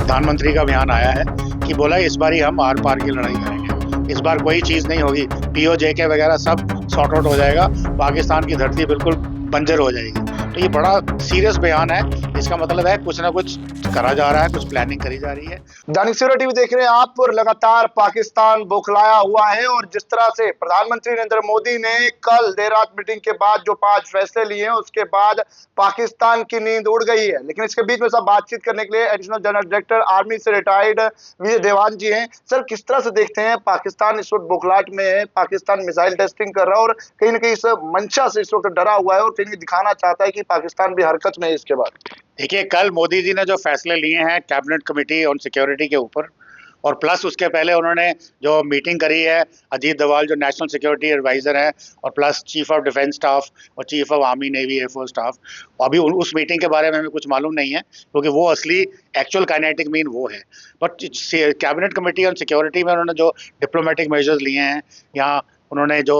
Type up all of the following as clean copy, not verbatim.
प्रधानमंत्री का बयान आया है कि बोला इस बार ही हम आर पार की लड़ाई करेंगे। इस बार कोई चीज़ नहीं होगी, पीओजेके वगैरह सब सॉर्ट आउट हो जाएगा, पाकिस्तान की धरती बिल्कुल बंजर हो जाएगी। तो ये बड़ा सीरियस बयान है। इसका मतलब है कुछ ना कुछ करा जा रहा है, कुछ प्लानिंग करी जा रही है। दैनिक सवेरा टीवी देख रहे हैं आप और लगातार पाकिस्तान बौखलाया हुआ है। और जिस तरह से प्रधानमंत्री नरेंद्र मोदी ने कल देर रात मीटिंग के बाद जो 5 फैसले लिए हैं, उसके बाद पाकिस्तान की नींद उड़ गई है। लेकिन इसके बीच में सब बातचीत करने के लिए एडिशनल जनरल डायरेक्टर आर्मी से रिटायर्ड विजय देवान जी हैं। सर, किस तरह से देखते हैं पाकिस्तान इस वक्त बौखलाहट में है, पाकिस्तान मिसाइल टेस्टिंग कर रहा है और कहीं ना कहीं इस मंशा से इस वक्त डरा हुआ है और कहीं दिखाना चाहता है कि पाकिस्तान भी हरकत में है इसके बाद। देखिए, कल मोदी जी ने जो फैसले लिए हैं कैबिनेट कमेटी ऑन सिक्योरिटी के ऊपर, और प्लस उसके पहले उन्होंने जो मीटिंग करी है अजीत डोभाल जो नेशनल सिक्योरिटी एडवाइज़र हैं, और plus chief of defence staff और chief of army navy air force staff, अभी उस मीटिंग के बारे में हमें कुछ मालूम नहीं है क्योंकि वो असली एक्चुअल काइनेटिक मीन वो है। But cabinet committee on security में उन्होंने जो डिप्लोमेटिक मेजर्स लिए हैं, यहाँ उन्होंने जो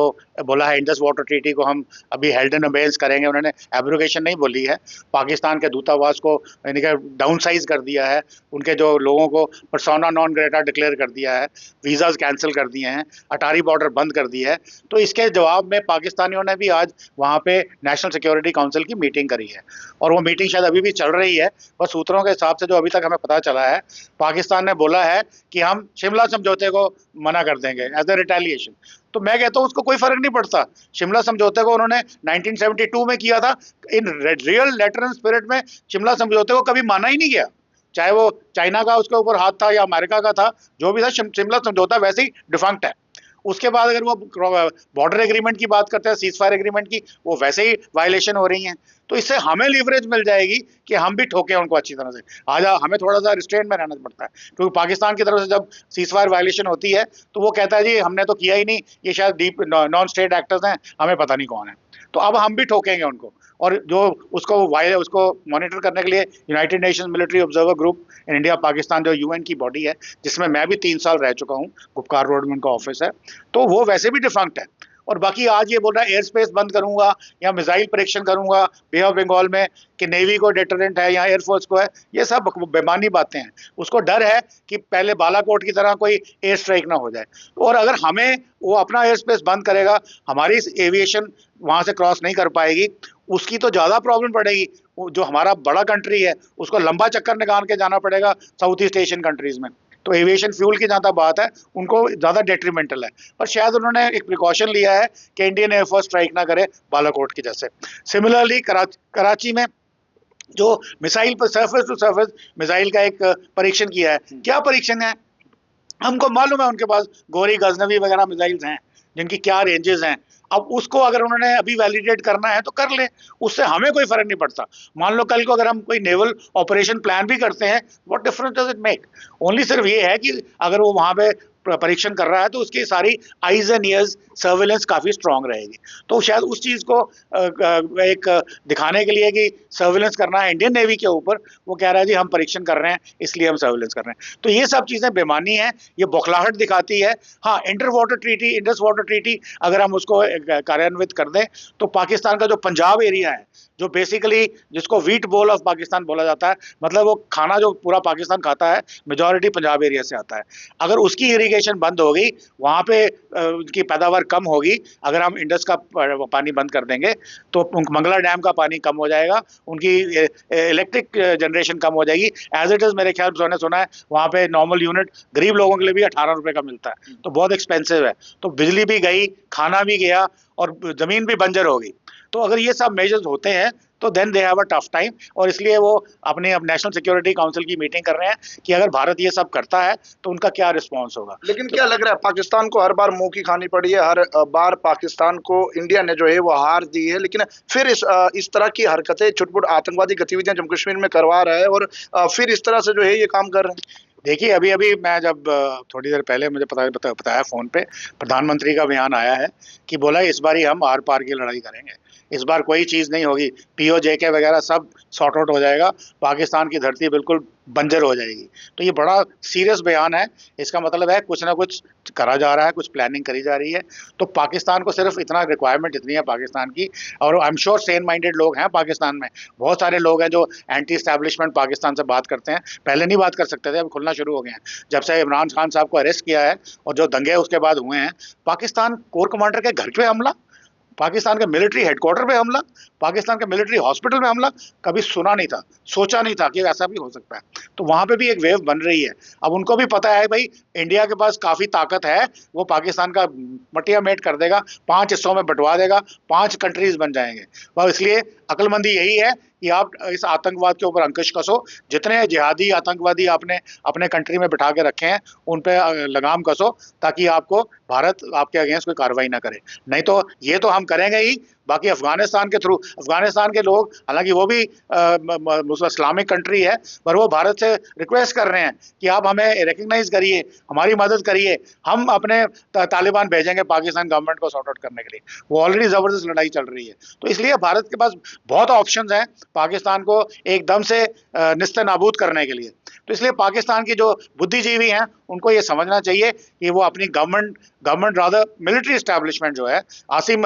बोला है इंडस वाटर ट्रीटी को हम अभी हेल्ड इन अबेयंस करेंगे, उन्होंने एब्रोगेशन नहीं बोली है। पाकिस्तान के दूतावास को यानी कि डाउन साइज कर दिया है, उनके जो लोगों को पर्सोना नॉन ग्रेटा डिक्लेयर कर दिया है, वीज़ाज कैंसिल कर दिए हैं, अटारी बॉर्डर बंद कर दी है। तो इसके जवाब में पाकिस्तानियों ने भी आज वहाँ पे नेशनल सिक्योरिटी काउंसिल की मीटिंग करी है, और वो मीटिंग शायद अभी भी चल रही है। बस सूत्रों के हिसाब से जो अभी तक हमें पता चला है, पाकिस्तान ने बोला है कि हम शिमला समझौते को मना कर देंगे एज ए रिटेलिएशन। तो मैं कहता हूँ उसको कोई फर्क नहीं पड़ता। शिमला समझौते को उन्होंने 1972 में किया था, in real letter and spirit में शिमला समझौते को कभी माना ही नहीं गया, चाहे वो चाइना का उसके ऊपर हाथ था या अमेरिका का था, जो भी था शिमला समझौता वैसे ही डिफंक्ट है। उसके बाद अगर वो बॉर्डर एग्रीमेंट की बात करते हैं, सीज फायर एग्रीमेंट की, वो वैसे ही वायलेशन हो रही हैं। तो इससे हमें लीवरेज मिल जाएगी कि हम भी ठोकें उनको अच्छी तरह से। आज हमें थोड़ा सा रिस्ट्रेंट में रहना पड़ता है क्योंकि पाकिस्तान की तरफ से जब सीज फायर वायलेशन होती है तो वो कहता है जी हमने तो किया ही नहीं, ये शायद डीप नॉन स्टेट एक्टर्स हैं, हमें पता नहीं कौन है। तो अब हम भी ठोकेंगे उनको, और जो उसको मॉनिटर करने के लिए United Nations military observer group in India Pakistan जो यूएन की बॉडी है, जिसमें मैं भी 3 साल रह चुका हूँ, गुपकार रोड में उनका ऑफिस है, तो वो वैसे भी डिफंक्ट है। और बाकी आज ये बोल रहा है एयर स्पेस बंद करूंगा या मिसाइल परीक्षण करूंगा बे ऑफ बंगाल में कि नेवी को डेटरेंट है या एयरफोर्स को है, ये सब बेमानी बातें हैं। उसको डर है कि पहले बालाकोट की तरह कोई एयर स्ट्राइक ना हो जाए, और अगर हमें वो अपना एयर स्पेस बंद करेगा, हमारी एविएशन वहाँ से क्रॉस नहीं कर पाएगी, उसकी तो ज़्यादा प्रॉब्लम पड़ेगी। जो हमारा बड़ा कंट्री है उसको लंबा चक्कर निकाल के जाना पड़ेगा साउथ ईस्ट एशियन कंट्रीज़ में। तो एविएशन फ्यूल की जहाँ तक बात है, उनको ज़्यादा डेट्रीमेंटल है। पर शायद उन्होंने एक प्रिकॉशन लिया है कि इंडियन एयरफोर्स स्ट्राइक ना करे बालाकोट की जैसे। सिमिलरली कराची में जो मिसाइल पर सरफेस टू सरफेस मिसाइल का एक परीक्षण किया है, क्या परीक्षण है हमको मालूम है, उनके पास गोरी गजनवी वगैरह मिसाइल्स हैं जिनकी क्या रेंजेस हैं। अब उसको अगर उन्होंने अभी वैलिडेट करना है तो कर ले, उससे हमें कोई फर्क नहीं पड़ता। मान लो कल को अगर हम कोई नेवल ऑपरेशन प्लान भी करते हैं, what difference does it make. Only सिर्फ ये है कि अगर वो वहाँ पे परीक्षण कर रहा है तो उसकी सारी आइज एंड ईयर्स सर्विलेंस काफ़ी स्ट्रांग रहेगी। तो शायद उस चीज़ को एक दिखाने के लिए कि सर्विलेंस करना है इंडियन नेवी के ऊपर, वो कह रहा है जी हम परीक्षण कर रहे हैं इसलिए हम सर्विलेंस कर रहे हैं। तो ये सब चीज़ें बेमानी है, ये बौखलाहट दिखाती है। हाँ, इंडस वाटर ट्रीटी अगर हम उसको कार्यान्वित कर दें तो पाकिस्तान का जो पंजाब एरिया है, जो बेसिकली जिसको वीट बोल ऑफ पाकिस्तान बोला जाता है, मतलब वो खाना जो पूरा पाकिस्तान खाता है मेजॉरिटी पंजाब एरिया से आता है, अगर उसकी इरिगेशन बंद होगी, वहाँ पे उनकी पैदावार कम होगी। अगर हम इंडस का पानी बंद कर देंगे तो मंगला डैम का पानी कम हो जाएगा, उनकी इलेक्ट्रिक जनरेशन कम हो जाएगी। एज इट इज़ मेरे ख्याल से सुना है वहाँ पे नॉर्मल यूनिट गरीब लोगों के लिए भी 18 रुपये का मिलता है, तो बहुत एक्सपेंसिव है। तो बिजली भी गई, खाना भी गया, और ज़मीन भी बंजर होगी। तो अगर ये सब मेजर्स होते हैं तो then they have a tough time, और इसलिए वो अपने अब नेशनल सिक्योरिटी काउंसिल की मीटिंग कर रहे हैं कि अगर भारत ये सब करता है तो उनका क्या रिस्पॉन्स होगा। लेकिन क्या लग रहा है, पाकिस्तान को हर बार मुंह की खानी पड़ी है, हर बार पाकिस्तान को इंडिया ने जो है वो हार दी है, लेकिन फिर इस तरह की हरकतें छुटपुट आतंकवादी गतिविधियां जम्मू कश्मीर में करवा रहा है और फिर इस तरह से जो है ये काम कर रहे हैं। देखिए, अभी मैं जब थोड़ी देर पहले मुझे बताया फ़ोन पे, प्रधानमंत्री का बयान आया है कि बोला इस बार ही हम आर पार की लड़ाई करेंगे। इस बार कोई चीज़ नहीं होगी, POJK वगैरह सब सॉर्ट आउट हो जाएगा, पाकिस्तान की धरती बिल्कुल बंजर हो जाएगी। तो ये बड़ा सीरियस बयान है, इसका मतलब है कुछ ना कुछ करा जा रहा है, कुछ प्लानिंग करी जा रही है। तो पाकिस्तान को सिर्फ इतना रिक्वायरमेंट इतनी है पाकिस्तान की, और I am sure Sen minded लोग हैं पाकिस्तान में, बहुत सारे लोग हैं जो एंटी एस्टैब्लिशमेंट पाकिस्तान से बात करते हैं, पहले नहीं बात कर सकते थे, अब खुलना शुरू हो गए हैं। जब से इमरान खान साहब को अरेस्ट किया है और जो दंगे उसके बाद हुए हैं, पाकिस्तान कोर कमांडर के घर पे हमला, पाकिस्तान के मिलिट्री हेडक्वार्टर पे हमला, पाकिस्तान के मिलिट्री हॉस्पिटल में हमला, कभी सुना नहीं था, सोचा नहीं था कि ऐसा भी हो सकता है। तो वहां पे भी एक वेव बन रही है। अब उनको भी पता है भाई इंडिया के पास काफी ताकत है, वो पाकिस्तान का मटिया मेट कर देगा, 5 हिस्सों में बंटवा देगा, 5 कंट्रीज बन जाएंगे। वह इसलिए अक्लमंदी यही है कि आप इस आतंकवाद के ऊपर अंकुश कसो, जितने जिहादी आतंकवादी आपने अपने कंट्री में बिठा के रखे हैं उन पे लगाम कसो, ताकि आपको भारत आपके अगेंस्ट कोई कार्रवाई ना करे। नहीं तो ये तो हम करेंगे ही, बाकी अफगानिस्तान के थ्रू, अफगानिस्तान के लोग हालांकि वो भी इस्लामिक कंट्री है, पर वो भारत से रिक्वेस्ट कर रहे हैं कि आप हमें रिकग्नाइज करिए, हमारी मदद करिए, हम अपने तालिबान भेजेंगे पाकिस्तान गवर्नमेंट को सॉर्ट आउट करने के लिए। वो ऑलरेडी जबरदस्त लड़ाई चल रही है। तो इसलिए भारत के पास बहुत ऑप्शंस हैं पाकिस्तान को एकदम से निस्ते नाबूद करने के लिए। तो इसलिए पाकिस्तान की जो बुद्धिजीवी हैं उनको ये समझना चाहिए कि वो अपनी गवर्नमेंट रादर मिलिट्री एस्टैब्लिशमेंट जो है, आसिम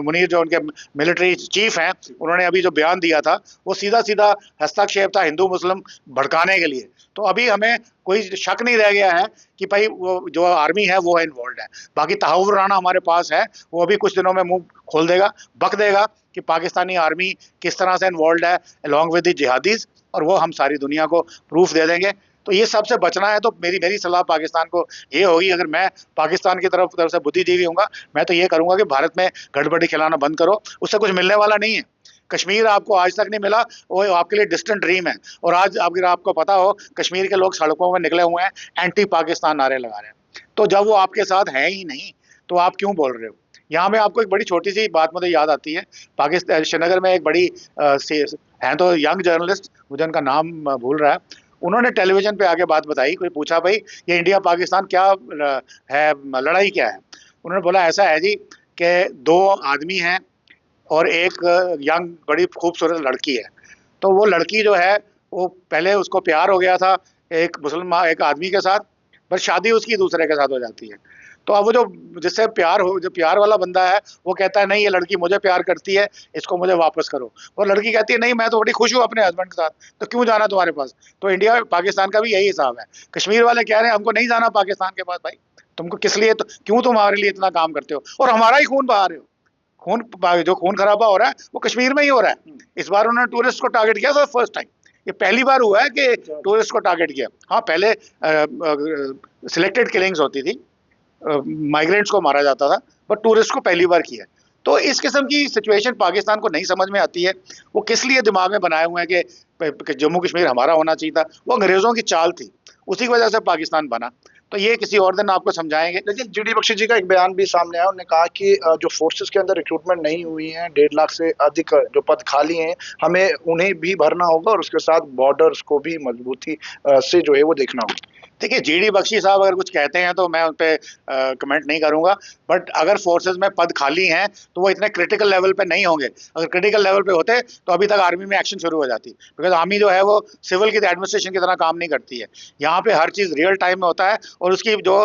मुनीर जो उनके मिलिट्री चीफ हैं, उन्होंने अभी जो बयान दिया था वो सीधा सीधा हस्तक्षेप था हिंदू मुस्लिम भड़काने के लिए। तो अभी हमें कोई शक नहीं रह गया है कि भाई वो जो आर्मी है वो इन्वॉल्व है। बाकी तहव्वुर राना हमारे पास है, वो अभी कुछ दिनों में मुंह खोल देगा, बक देगा कि पाकिस्तानी आर्मी किस तरह से इन्वॉल्व है अलॉन्ग विद द जिहादीज, और वो हम सारी दुनिया को प्रूफ दे देंगे। तो ये सबसे बचना है। तो मेरी सलाह पाकिस्तान को ये होगी, अगर मैं पाकिस्तान की तरफ से बुद्धिजीवी हूँगा, मैं तो ये करूँगा कि भारत में गड़बड़ी खिलाना बंद करो, उससे कुछ मिलने वाला नहीं है। कश्मीर आपको आज तक नहीं मिला, वो आपके लिए डिस्टेंट ड्रीम है। और आज अगर आपको पता हो कश्मीर के लोग सड़कों में निकले हुए हैं, एंटी पाकिस्तान नारे लगा रहे हैं। तो जब वो आपके साथ है ही नहीं तो आप क्यों बोल रहे हो? यहाँ में आपको एक बड़ी छोटी सी बात मुझे याद आती है। पाकिस्तान श्रीनगर में एक बड़ी हैं तो यंग जर्नलिस्ट, मुझे उनका नाम भूल रहा है, उन्होंने टेलीविजन पे आके बात बताई। कोई पूछा भाई ये इंडिया पाकिस्तान क्या है, लड़ाई क्या है? उन्होंने बोला ऐसा है जी कि 2 आदमी हैं और एक यंग बड़ी खूबसूरत लड़की है। तो वो लड़की जो है वो पहले उसको प्यार हो गया था एक आदमी के साथ, पर शादी उसकी दूसरे के साथ हो जाती है। तो अब वो जो प्यार वाला बंदा है वो कहता है नहीं ये लड़की मुझे प्यार करती है, इसको मुझे वापस करो। और लड़की कहती है नहीं मैं तो बड़ी खुश हूँ अपने हस्बैंड के साथ, तो क्यों जाना तुम्हारे पास? तो इंडिया पाकिस्तान का भी यही हिसाब है। कश्मीर वाले कह रहे हैं हमको नहीं जाना पाकिस्तान के पास। भाई तुमको किस लिए, तो क्यों तुम हमारे लिए इतना काम करते हो और हमारा ही खून बहा रहे हो? जो खून खराबा हो रहा है वो कश्मीर में ही हो रहा है। इस बार उन्होंने टूरिस्ट को टारगेट किया फॉर फर्स्ट टाइम, ये पहली बार हुआ है कि टूरिस्ट को टारगेट किया। हाँ पहले सिलेक्टेड किलिंग्स होती थी, माइग्रेंट्स को मारा जाता था, बट टूरिस्ट को पहली बार किया। तो इस किस्म की सिचुएशन पाकिस्तान को नहीं समझ में आती है। वो किस लिए दिमाग में बनाए हुए हैं कि जम्मू कश्मीर हमारा होना चाहिए था। वो अंग्रेजों की चाल थी, उसी की वजह से पाकिस्तान बना। तो ये किसी और दिन आपको समझाएंगे। लेकिन जीडी बख्शी जी का एक बयान भी सामने आया, उन्होंने कहा कि जो फोर्सेस के अंदर रिक्रूटमेंट नहीं हुई है, 1.5 लाख से अधिक जो पद खाली हैं, हमें उन्हें भी भरना होगा और उसके साथ बॉर्डर्स को भी मजबूती से जो है वो देखना होगा। देखिए जीडी बख्शी साहब अगर कुछ कहते हैं तो मैं उन पर कमेंट नहीं करूंगा, बट अगर फोर्सेस में पद खाली हैं तो वो इतने क्रिटिकल लेवल पे नहीं होंगे। अगर क्रिटिकल लेवल पे होते तो अभी तक आर्मी में एक्शन शुरू हो जाती, बिकॉज आर्मी जो है वो सिविल की एडमिनिस्ट्रेशन की तरह काम नहीं करती है। यहाँ पे हर चीज़ रियल टाइम में होता है और उसकी जो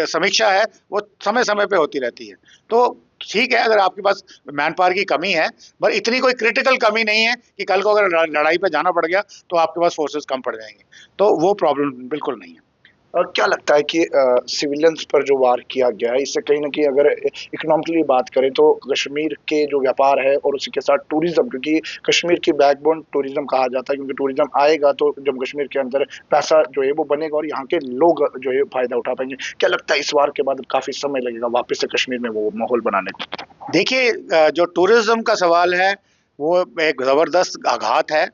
समीक्षा है वो समय समय पे होती रहती है। तो ठीक है अगर आपके पास मैन पावर की कमी है, पर इतनी कोई क्रिटिकल कमी नहीं है कि कल को अगर लड़ाई पे जाना पड़ गया तो आपके पास फोर्सेस कम पड़ जाएंगे। तो वो प्रॉब्लम बिल्कुल नहीं है। और क्या लगता है कि सिविलियंस पर जो वार किया गया है, इससे कहीं ना कहीं अगर इकोनॉमिकली बात करें तो कश्मीर के जो व्यापार है और उसी के साथ टूरिज्म, क्योंकि कश्मीर की बैकबोन टूरिज्म कहा जाता है, क्योंकि टूरिज्म आएगा तो जम्मू कश्मीर के अंदर पैसा जो है वो बनेगा और यहाँ के लोग जो है फायदा उठा पाएंगे। क्या लगता है इस वार के बाद काफी समय लगेगा वापस से कश्मीर में वो माहौल बनाने को? देखिए जो टूरिज्म का सवाल है वो एक ज़बरदस्त आघात है,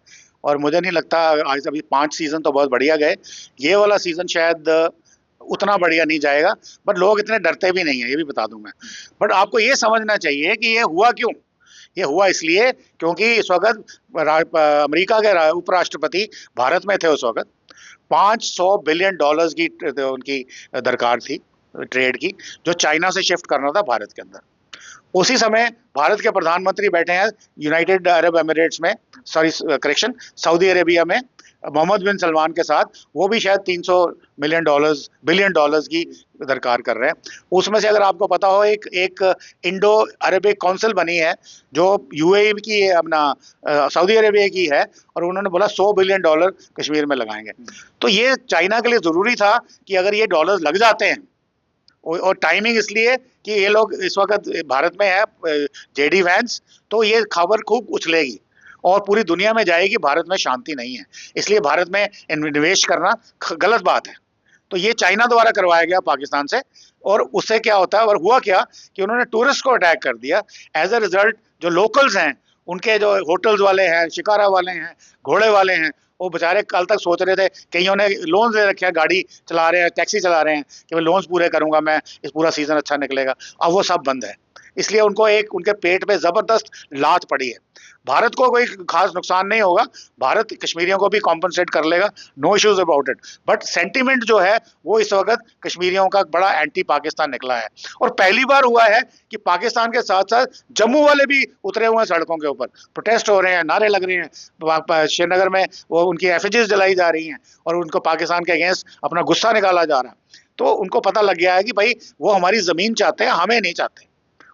और मुझे नहीं लगता आज अभी 5 सीज़न तो बहुत बढ़िया गए, ये वाला सीज़न शायद उतना बढ़िया नहीं जाएगा। बट लोग इतने डरते भी नहीं है, ये भी बता दूं मैं। बट आपको ये समझना चाहिए कि ये हुआ क्यों। ये हुआ इसलिए क्योंकि इस वक्त अमेरिका के उपराष्ट्रपति भारत में थे। उस वक्त $500 बिलियन की उनकी दरकार थी ट्रेड की, जो चाइना से शिफ्ट करना था भारत के अंदर। उसी समय भारत के प्रधानमंत्री बैठे हैं यूनाइटेड अरब एमिरेट्स में, सॉरी करेक्शन, सऊदी अरेबिया में मोहम्मद बिन सलमान के साथ। वो भी शायद 300 बिलियन डॉलर्स की दरकार कर रहे हैं। उसमें से अगर आपको पता हो, एक इंडो अरेबिक काउंसिल बनी है जो यूएई की है, अपना सऊदी अरेबिया की है, और उन्होंने बोला $100 बिलियन कश्मीर में लगाएंगे। तो ये चाइना के लिए ज़रूरी था कि अगर ये डॉलर्स लग जाते हैं, और टाइमिंग इसलिए कि ये लोग इस वक्त भारत में है जेडी वैंस, तो ये खबर खूब उछलेगी और पूरी दुनिया में जाएगी भारत में शांति नहीं है, इसलिए भारत में निवेश करना गलत बात है। तो ये चाइना द्वारा करवाया गया पाकिस्तान से, और उससे क्या होता है, और हुआ क्या कि उन्होंने टूरिस्ट को अटैक कर दिया। एज अ रिजल्ट जो लोकल्स हैं, उनके जो होटल्स वाले हैं, शिकारा वाले हैं, घोड़े वाले हैं, वो बेचारे कल तक सोच रहे थे, कईयों ने लोन ले रखे हैं, गाड़ी चला रहे हैं, टैक्सी चला रहे हैं कि मैं लोन्स पूरे करूंगा, मैं इस पूरा सीजन अच्छा निकलेगा। अब वो सब बंद है, इसलिए उनको एक उनके पेट पे जबरदस्त लात पड़ी है। भारत को कोई खास नुकसान नहीं होगा, भारत कश्मीरियों को भी कॉम्पनसेट कर लेगा, no issues about it. But sentiment जो है वो इस वक्त कश्मीरियों का बड़ा एंटी पाकिस्तान निकला है, और पहली बार हुआ है कि पाकिस्तान के साथ साथ जम्मू वाले भी उतरे हुए हैं सड़कों के ऊपर, प्रोटेस्ट हो रहे हैं, नारे लग रहे हैं। श्रीनगर में वो उनकी एफिजीज जलाई जा रही हैं और उनको पाकिस्तान के अगेंस्ट अपना गुस्सा निकाला जा रहा है। तो उनको पता लग गया है कि भाई वो हमारी जमीन चाहते हैं, हमें नहीं चाहते,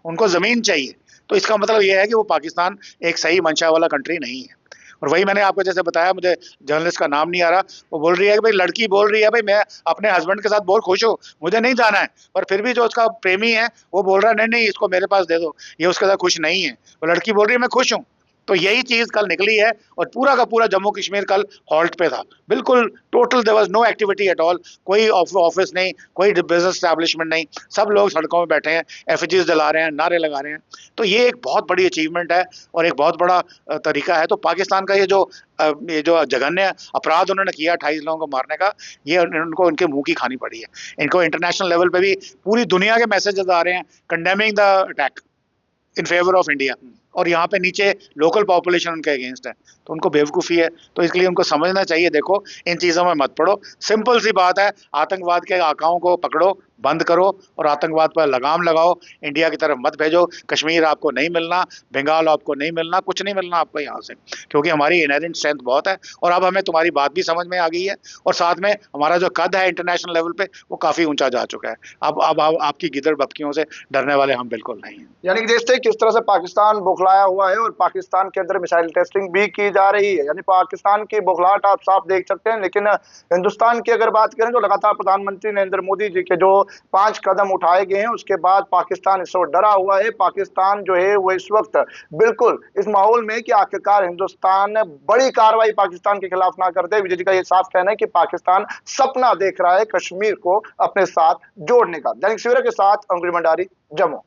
उनको जमीन चाहिए। तो इसका मतलब यह है कि वो पाकिस्तान एक सही मंशा वाला कंट्री नहीं है। और वही मैंने आपको जैसे बताया, मुझे जर्नलिस्ट का नाम नहीं आ रहा, वो बोल रही है कि भाई लड़की बोल रही है भाई मैं अपने हस्बैंड के साथ बहुत खुश हूँ, मुझे नहीं जाना है, पर फिर भी जो उसका प्रेमी है वो बोल रहा है नहीं नहीं इसको मेरे पास दे दो, ये उसके साथ खुश नहीं है। वो लड़की बोल रही है मैं खुश हूँ। तो यही चीज कल निकली है, और पूरा का पूरा जम्मू कश्मीर कल हॉल्ट पे था, बिल्कुल total, there was no activity at all. कोई ऑफिस नहीं, कोई बिजनेस एस्टैब्लिशमेंट नहीं, सब लोग सड़कों में बैठे हैं, एफिजीज जला रहे हैं, नारे लगा रहे हैं। तो ये एक बहुत बड़ी अचीवमेंट है और एक बहुत बड़ा तरीका है। तो पाकिस्तान का ये जो जघन्य अपराध उन्होंने किया 28 लोगों को मारने का, ये उनको उनके मुंह की खानी पड़ी है। इनको इंटरनेशनल लेवल पे भी पूरी दुनिया के मैसेजेस आ रहे हैं condemning the attack in favour of India, और यहाँ पे नीचे लोकल पॉपुलेशन उनके अगेंस्ट है। तो उनको बेवकूफ़ी है, तो इसलिए उनको समझना चाहिए, देखो इन चीज़ों में मत पड़ो। सिंपल सी बात है, आतंकवाद के आकाओं को पकड़ो, बंद करो और आतंकवाद पर लगाम लगाओ, इंडिया की तरफ मत भेजो। कश्मीर आपको नहीं मिलना, बंगाल आपको नहीं मिलना, कुछ नहीं मिलना आपको यहाँ से, क्योंकि हमारी इनहेरेंट स्ट्रेंथ बहुत है। और अब हमें तुम्हारी बात भी समझ में आ गई है, और साथ में हमारा जो कद है इंटरनेशनल लेवल पे वो काफ़ी ऊंचा जा चुका है। अब आपकी गिदड़ बपकियों से डरने वाले हम बिल्कुल नहीं हैं। यानी कि देखते हैं किस तरह से पाकिस्तान बौखलाया हुआ है और पाकिस्तान के अंदर मिसाइल टेस्टिंग भी की जा रही है। यानी पाकिस्तान की बौखलाहट आप साफ देख सकते हैं। लेकिन हिंदुस्तान की अगर बात करें तो लगातार प्रधानमंत्री नरेंद्र मोदी जी के जो 5 कदम उठाए गए हैं उसके बाद पाकिस्तान इस वक्त डरा हुआ है। पाकिस्तान जो है वो इस वक्त बिल्कुल इस माहौल में कि आखिरकार हिंदुस्तान बड़ी कार्रवाई पाकिस्तान के खिलाफ ना कर दे। विजय जी का ये साफ कहना है कि पाकिस्तान सपना देख रहा है कश्मीर को अपने साथ जोड़ने का। दैनिक सवेरा के साथ अंकुर भंडारी, जम्मू।